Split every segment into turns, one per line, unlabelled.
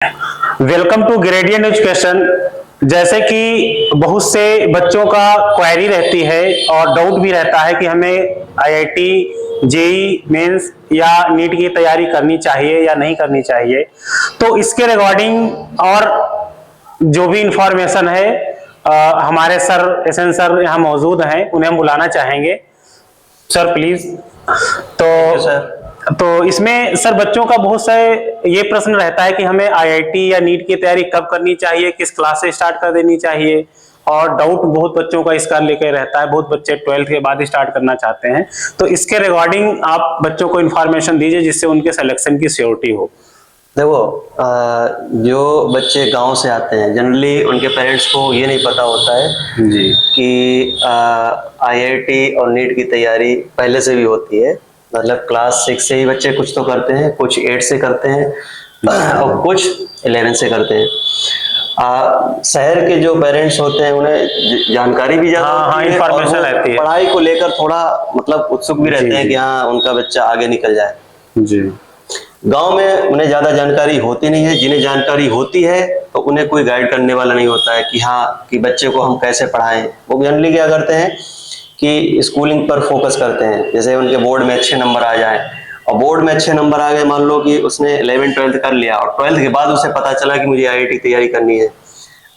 Welcome to gradient education. जैसे कि बहुत से बच्चों का क्वेरी रहती है और डाउट भी रहता है कि हमें आईआईटी, जेई मेंस या नीट की तैयारी करनी चाहिए या नहीं करनी चाहिए। तो इसके रिगार्डिंग और जो भी इंफॉर्मेशन है हमारे सर एसएन सर यहाँ मौजूद हैं, उन्हें हम बुलाना चाहेंगे। Sir please. तो इसमें सर बच्चों का बहुत से ये प्रश्न रहता है कि हमें आईआईटी या नीट की तैयारी कब करनी चाहिए, किस क्लास से स्टार्ट कर देनी चाहिए, और डाउट बहुत बच्चों का इसका लेकर रहता है। बहुत बच्चे 12th के बाद स्टार्ट करना चाहते हैं। तो इसके रिगार्डिंग आप बच्चों को इन्फॉर्मेशन दीजिए जिससे उनके सिलेक्शन की श्योरिटी हो।
देखो, जो बच्चे गांव से आते हैं जनरली उनके पेरेंट्स को ये नहीं पता होता है
जी
कि आईआईटी और नीट की तैयारी पहले से भी होती है। मतलब क्लास 6 से ही बच्चे कुछ तो करते हैं, कुछ 8 से करते हैं और कुछ 11 से करते हैं। शहर के जो पेरेंट्स होते हैं उन्हें जानकारी भी ज्यादा होती है,
इंफॉर्मेशन रहती है,
पढ़ाई को लेकर थोड़ा मतलब उत्सुक भी रहते हैं कि हाँ उनका बच्चा आगे निकल जाए।
जी।
गांव में उन्हें ज्यादा जानकारी होती नहीं है। जिन्हें जानकारी होती है तो उन्हें कोई गाइड करने वाला नहीं होता है कि हाँ कि बच्चे को हम कैसे पढ़ाएं। वो जनरली क्या करते हैं कि स्कूलिंग पर फोकस करते हैं। जैसे उनके बोर्ड में अच्छे नंबर आ जाए, और बोर्ड में अच्छे नंबर आ गए, मान लो कि उसने 11th-12th कर लिया और 12th के बाद उसे पता चला कि मुझे आईआईटी तैयारी करनी है।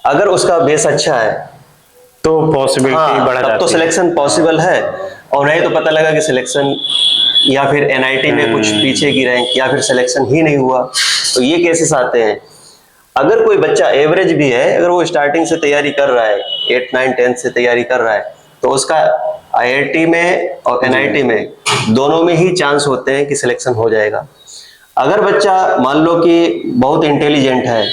अगर उसका बेस अच्छा है
तो पॉसिबिलिटी बढ़ जाती है,
तब तो सिलेक्शन पॉसिबल है। और नहीं तो पता लगा कि सिलेक्शन या फिर एनआईटी में कुछ पीछे की रैंक या फिर सिलेक्शन ही नहीं हुआ, तो ये केसेस आते हैं। अगर कोई बच्चा एवरेज भी है, अगर वो स्टार्टिंग से तैयारी कर रहा है, 8, 9, 10 से तैयारी कर रहा है, तो उसका आईआईटी में और एनआईटी में दोनों में ही चांस होते हैं कि सिलेक्शन हो जाएगा। अगर बच्चा मान लो कि बहुत इंटेलिजेंट है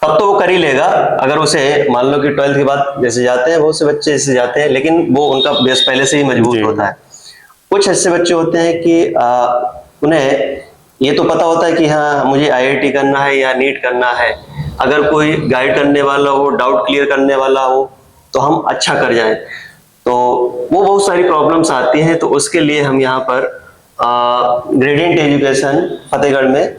तब तो वो कर ही लेगा। अगर उसे मान लो कि 12th के बाद जैसे जाते हैं, बहुत से बच्चे जैसे जाते हैं, लेकिन वो उनका बेस पहले से ही मजबूत होता है। कुछ ऐसे बच्चे होते हैं कि उन्हें ये तो पता होता है कि हाँ मुझे आईआईटी करना है या नीट करना है। अगर कोई गाइड करने वाला हो, डाउट क्लियर करने वाला हो, तो हम अच्छा कर जाएं। तो वो बहुत सारी प्रॉब्लम्स आती हैं। तो उसके लिए हम यहाँ पर ग्रेडियंट एजुकेशन फतेहगढ़ में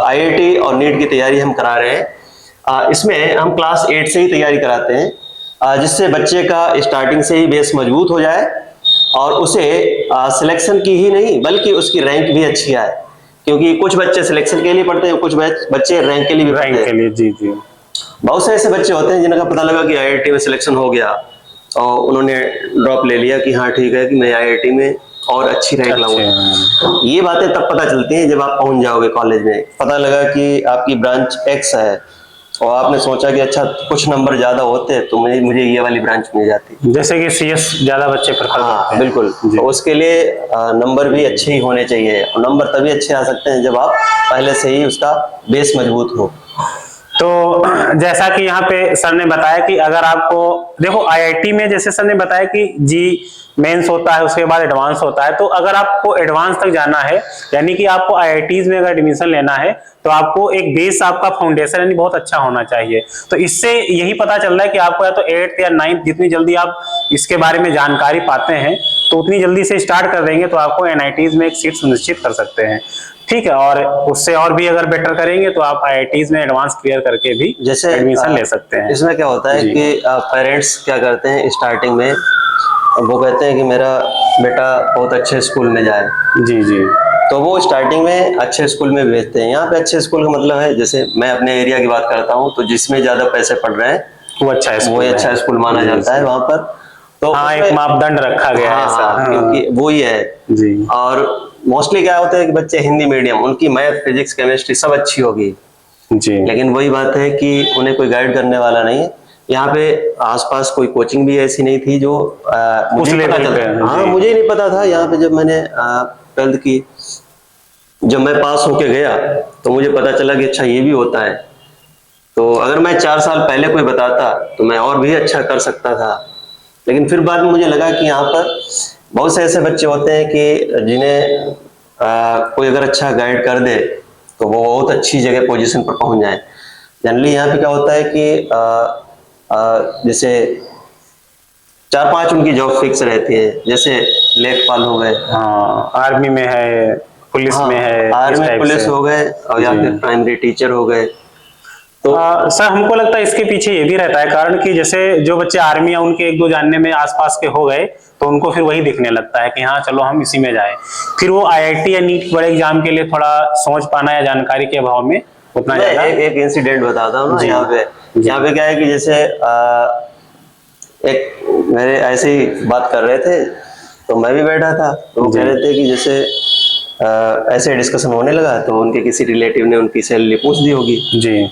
आईआईटी और नीट की तैयारी हम करा रहे हैं। इसमें हम क्लास 8 से ही तैयारी कराते हैं, जिससे बच्चे का स्टार्टिंग से ही बेस मजबूत हो जाए और उसे सिलेक्शन की ही नहीं बल्कि उसकी रैंक भी अच्छी आए। क्योंकि कुछ बच्चे सिलेक्शन के लिए पढ़ते हैं, कुछ बच्चे रैंक के लिए भी पढ़ते हैं।
जी जी।
बहुत से ऐसे बच्चे होते हैं जिनका पता लगा कि आईआईटी में सिलेक्शन हो गया और उन्होंने ड्रॉप ले लिया कि हाँ ठीक है कि मैं आईआईटी में और अच्छी रैंक लाऊंगा। ये बातें तब पता चलती हैं जब आप पहुंच जाओगे कॉलेज में। पता लगा कि आपकी ब्रांच एक्स है और आपने सोचा कि अच्छा कुछ नंबर ज्यादा होते तो मुझे ये वाली ब्रांच मिल जाती,
जैसे कि सीएस ज्यादा बच्चे प्रेफर करते हैं।
बिल्कुल। तो उसके लिए नंबर भी अच्छे ही होने चाहिए, और नंबर तभी अच्छे आ सकते हैं जब आप पहले से ही उसका बेस मजबूत हो।
तो जैसा कि यहाँ पे सर ने बताया कि अगर आपको देखो आईआईटी में, जैसे सर ने बताया कि जी मेंस होता है, उसके बाद एडवांस होता है। तो अगर आपको एडवांस तक जाना है, यानी कि आपको आईआईटीज में अगर एडमिशन लेना है, तो आपको एक बेस, आपका फाउंडेशन यानी बहुत अच्छा होना चाहिए। तो इससे यही पता चल रहा है कि आपको या तो 8th या 9th जितनी जल्दी आप इसके बारे में जानकारी पाते हैं तो उतनी जल्दी से स्टार्ट कर देंगे, तो आपको एनआईटीज में एक सीट सुनिश्चित कर सकते हैं। ठीक है, और उससे और भी अगर बेटर करेंगे तो आप आईआईटीज में एडवांस क्लियर करके भी
जैसे
एडमिशन ले सकते हैं।
इसमें क्या होता है कि पेरेंट्स क्या करते हैं स्टार्टिंग में, वो कहते हैं कि मेरा बेटा बहुत अच्छे स्कूल में जाए।
जी जी।
तो वो स्टार्टिंग में अच्छे स्कूल में भेजते हैं। यहाँ पे अच्छे स्कूल का मतलब है, जैसे मैं अपने एरिया की बात करता हूँ, तो जिसमें ज्यादा पैसे पड़ रहे हैं
वो अच्छा
स्कूल माना जाता है वहाँ पर। तो
हाँ, एक मापदंड रखा गया है ऐसा।
क्योंकि वो ही है
जी।
और मोस्टली क्या होता है कि बच्चे हिंदी मीडियम, उनकी मैथ, फिजिक्स, केमिस्ट्री सब अच्छी होगी
जी,
लेकिन वही बात है कि उन्हें कोई गाइड करने वाला नहीं है। यहाँ पे आसपास कोई कोचिंग भी ऐसी नहीं थी जो मुझे पता चलता। हाँ, मुझे नहीं पता था। यहाँ पे जब मैंने 12th की, जब मैं पास होके गया तो मुझे पता चला कि अच्छा ये भी होता है। तो अगर मैं 4 साल पहले कोई बताता तो मैं और भी अच्छा कर सकता था। लेकिन फिर बाद में मुझे लगा कि यहाँ पर बहुत से ऐसे बच्चे होते हैं कि जिन्हें कोई अगर अच्छा गाइड कर दे तो वो बहुत अच्छी जगह पोजीशन पर पहुंच जाए। जनरली यहाँ पे क्या होता है कि जैसे 4-5 उनकी जॉब फिक्स रहती है, जैसे लेखपाल हो गए,
हाँ, आर्मी में है, पुलिस
हाँ,
में है, इस
आर्मी
टाइप
पुलिस
से।
हो गए और या
जी।
फिर प्राइमरी टीचर हो गए। तो
सर हमको लगता है इसके पीछे ये भी रहता है कारण कि जैसे जो बच्चे आर्मी या उनके एक दो जानने में आसपास के हो गए तो उनको फिर वही दिखने लगता है कि हाँ चलो हम इसी में जाएं। फिर वो आईआईटी या नीट बड़े एग्जाम के लिए थोड़ा समझ पाना या जानकारी के अभाव में उतना
मैं
ज्यादा।
एक इंसिडेंट बताता हूँ ना
जी
यहाँ पे।
जी
यहाँ पे क्या है कि जैसे एक मेरे ऐसे ही बात कर रहे थे, तो मैं भी बैठा था, तो वो
जी
कह रहे थे कि जैसे ऐसे डिस्कशन होने लगा तो उनके किसी रिलेटिव ने उनकी सैलरी पूछ दी होगी,
जी।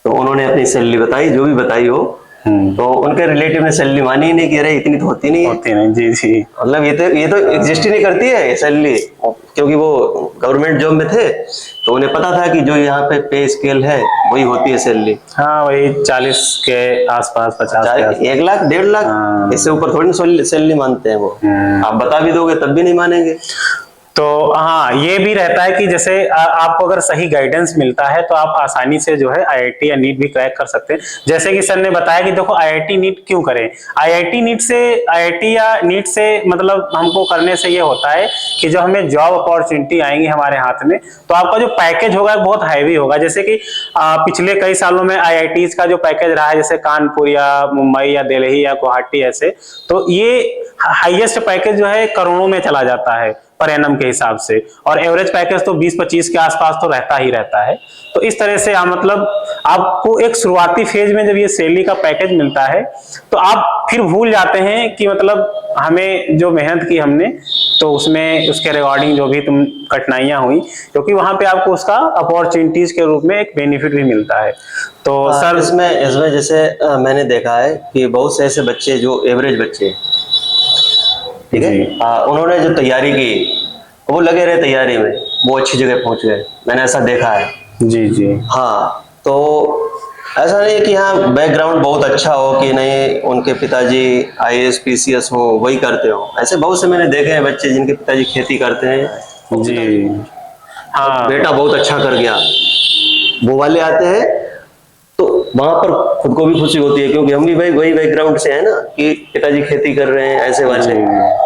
तो उन्होंने अपनी सैलरी बताई, जो भी बताई हो, तो उनके रिलेटिव ने सैलरी मानी ही नहीं, कि अरे इतनी तो होती नहीं है,
होती नहीं। जी जी
मतलब ये तो एग्जिस्ट ही नहीं करती है सैलरी, क्योंकि वो गवर्नमेंट जॉब में थे, तो उन्हें पता था कि जो यहाँ पे पे स्केल है वही होती है सैलरी।
हाँ वही 40 के आसपास 50 के
चाहे
आसपास।
1 लाख 1.5 लाख,
हाँ।
इससे ऊपर थोड़ी ना सैलरी मानते हैं वो। आप बता भी दोगे तब भी नहीं मानेंगे।
तो हाँ ये भी रहता है कि जैसे आपको अगर सही गाइडेंस मिलता है तो आप आसानी से जो है आईआईटी या नीट भी क्रैक कर सकते हैं। जैसे कि सर ने बताया कि देखो आईआईटी नीट क्यों करें, आईआईटी या नीट से मतलब हमको करने से ये होता है कि जो हमें जॉब अपॉर्चुनिटी आएंगी हमारे हाथ में तो आपका जो पैकेज होगा बहुत हैवी होगा। जैसे कि पिछले कई सालों में आईआईटीज का जो पैकेज रहा है जैसे कानपुर या मुंबई या दिल्ली या गुवाहाटी ऐसे, तो ये हाईएस्ट पैकेज जो है करोड़ों में चला जाता है पर एनम के हिसाब से, और एवरेज पैकेज तो 20-25 के आसपास तो रहता ही रहता है। तो इस तरह से मतलब आपको एक शुरुआती फेज में जब ये सैलरी का पैकेज मिलता है तो आप फिर भूल जाते हैं कि मतलब हमें जो मेहनत की हमने तो उसमें उसके रिगार्डिंग जो भी तुम कठिनाइयां हुई, क्योंकि वहां पे आपको उसका अपॉर्चुनिटीज के रूप में एक बेनिफिट भी मिलता है। तो सर
इसमें जैसे मैंने देखा है कि बहुत से ऐसे बच्चे जो एवरेज बच्चे, ठीक है,
जी
उन्होंने जो तैयारी की वो लगे रहे तैयारी में, वो अच्छी जगह पहुंच गए, मैंने ऐसा देखा है।
जी जी
हाँ, तो ऐसा नहीं है कि हाँ बैकग्राउंड बहुत अच्छा हो कि नहीं उनके पिताजी आईएएस पीसीएस हो वही करते हो, ऐसे बहुत से मैंने देखे हैं बच्चे जिनके पिताजी खेती करते हैं और
जी
और
हाँ
बेटा बहुत अच्छा कर गया, वो वाले आते हैं, तो वहां पर खुद को भी खुशी होती है, क्योंकि हम भी भाई वही बैकग्राउंड से है ना कि पिताजी खेती कर रहे हैं ऐसे वाले।
जी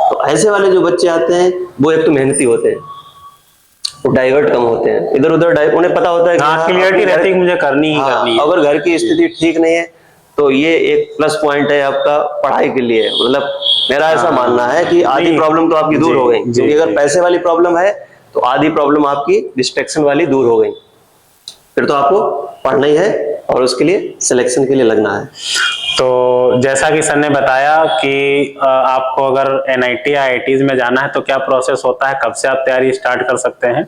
तो ऐसे वाले जो बच्चे आते हैं वो एक तो मेहनती होते हैं, वो डाइवर्ट कम होते हैं इधर उधर, उन्हें पता होता है कि
हाँ क्लियरिटी रहती है कि मुझे करनी ही
हाँ,
करनी है।
अगर घर की स्थिति ठीक नहीं है तो ये एक प्लस पॉइंट है आपका पढ़ाई के लिए, मतलब मेरा ऐसा मानना है कि आधी
नहीं,
प्रॉब्लम तो आपकी दूर
जी,
हो गई,
जी,
क्योंकि अगर
जी।
पैसे वाली प्रॉब्लम है तो आधी प्रॉब्लम आपकी डिस्ट्रैक्शन वाली दूर हो गई, फिर तो आपको पढ़ना ही है और उसके लिए सिलेक्शन के लिए लगना है।
तो जैसा कि सर ने बताया कि आपको अगर एनआईटी या आईआईटीज में जाना है तो क्या प्रोसेस होता है, कब से आप तैयारी स्टार्ट कर सकते हैं।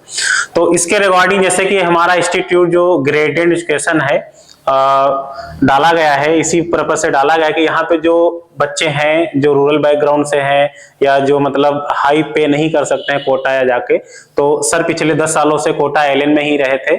तो इसके रिगार्डिंग जैसे कि हमारा इंस्टीट्यूट जो ग्रेडेड एजुकेशन है डाला गया है, इसी पर्पज से डाला गया है कि यहाँ पे जो बच्चे हैं जो रूरल बैकग्राउंड से हैं या जो मतलब हाई पे नहीं कर सकते हैं कोटा या जाके, तो सर पिछले 10 सालों से कोटा एलएन में ही रहे थे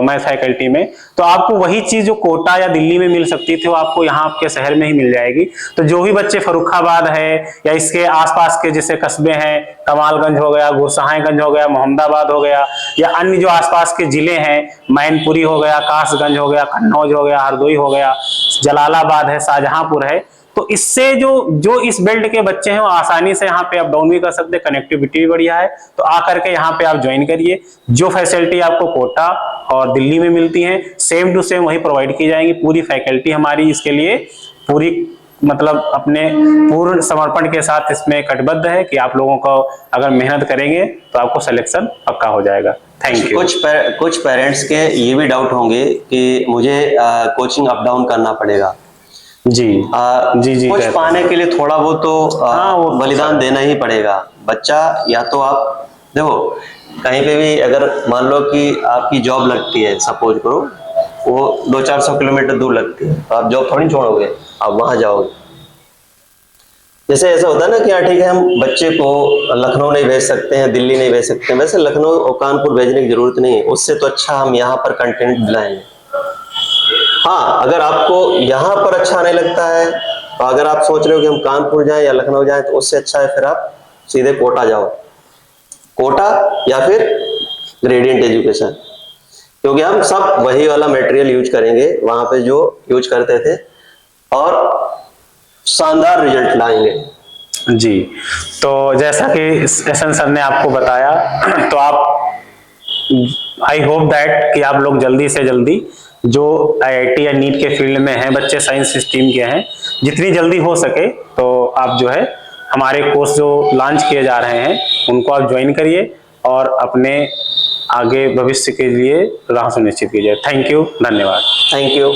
मैथ फैकल्टी में, तो आपको वही चीज जो कोटा या दिल्ली में मिल सकती थी वो आपको यहाँ आपके शहर में ही मिल जाएगी। तो जो भी बच्चे फर्रुखाबाद है या इसके आसपास के जैसे कस्बे हैं, कमालगंज हो गया, गुरसाहिगंज हो गया, मोहम्मदाबाद हो गया, या अन्य जो आसपास के जिले हैं, मैनपुरी हो गया, कासगंज हो गया, कन्नौज हो गया, हरदोई हो गया, जलालाबाद है, शाहजहांपुर है, तो इससे जो इस बेल्ट के बच्चे हैं वो आसानी से यहाँ पे अप डाउन भी कर सकते हैं, कनेक्टिविटी भी बढ़िया है। तो आकर के यहाँ पे आप ज्वाइन करिए, जो फैसिलिटी आपको कोटा और दिल्ली में मिलती हैं सेम टू सेम वही प्रोवाइड की जाएंगी। पूरी फैकल्टी हमारी इसके लिए पूरी मतलब अपने पूर्ण समर्पण के साथ इसमें कटिबद्ध है कि आप लोगों को अगर मेहनत करेंगे तो आपको सिलेक्शन पक्का हो जाएगा। Thank you.
कुछ पेरेंट्स के ये भी डाउट होंगे कि मुझे कोचिंग अप डाउन करना पड़ेगा।
जी जी जी
कुछ पाने के लिए थोड़ा बहुत तो
हाँ वो
बलिदान देना ही पड़ेगा। बच्चा या तो आप देखो कहीं पे भी अगर मान लो कि आपकी जॉब लगती है, सपोज करो वो 200-400 किलोमीटर दूर लगती है, तो आप जॉब थोड़ी छोड़ोगे, आप वहां जाओगे। जैसे ऐसा होता है ना कि हाँ ठीक है हम बच्चे को लखनऊ नहीं भेज सकते हैं, दिल्ली नहीं भेज सकते हैं, वैसे लखनऊ और कानपुर भेजने की जरूरत नहीं है, उससे तो अच्छा हम यहाँ पर कंटेंट दिलाएंगे। हाँ, अगर आपको यहाँ पर अच्छा नहीं लगता है तो अगर आप सोच रहे हो कि हम कानपुर जाएं या लखनऊ जाएं तो उससे अच्छा है फिर आप सीधे कोटा जाओ, कोटा या फिर ग्रेडियंट एजुकेशन, क्योंकि हम सब वही वाला मटेरियल यूज करेंगे वहां पे जो यूज करते थे और शानदार रिजल्ट लाएंगे।
जी, तो जैसा कि एसएन सर ने आपको बताया, तो आप, आई होप दैट कि आप लोग जल्दी से जल्दी जो आईआईटी या नीट के फील्ड में हैं, बच्चे साइंस स्ट्रीम के हैं, जितनी जल्दी हो सके तो आप जो है हमारे कोर्स जो लॉन्च किए जा रहे हैं उनको आप ज्वाइन करिए और अपने आगे भविष्य के लिए राह सुनिश्चित कीजिए। थैंक यू, धन्यवाद।
Thank you.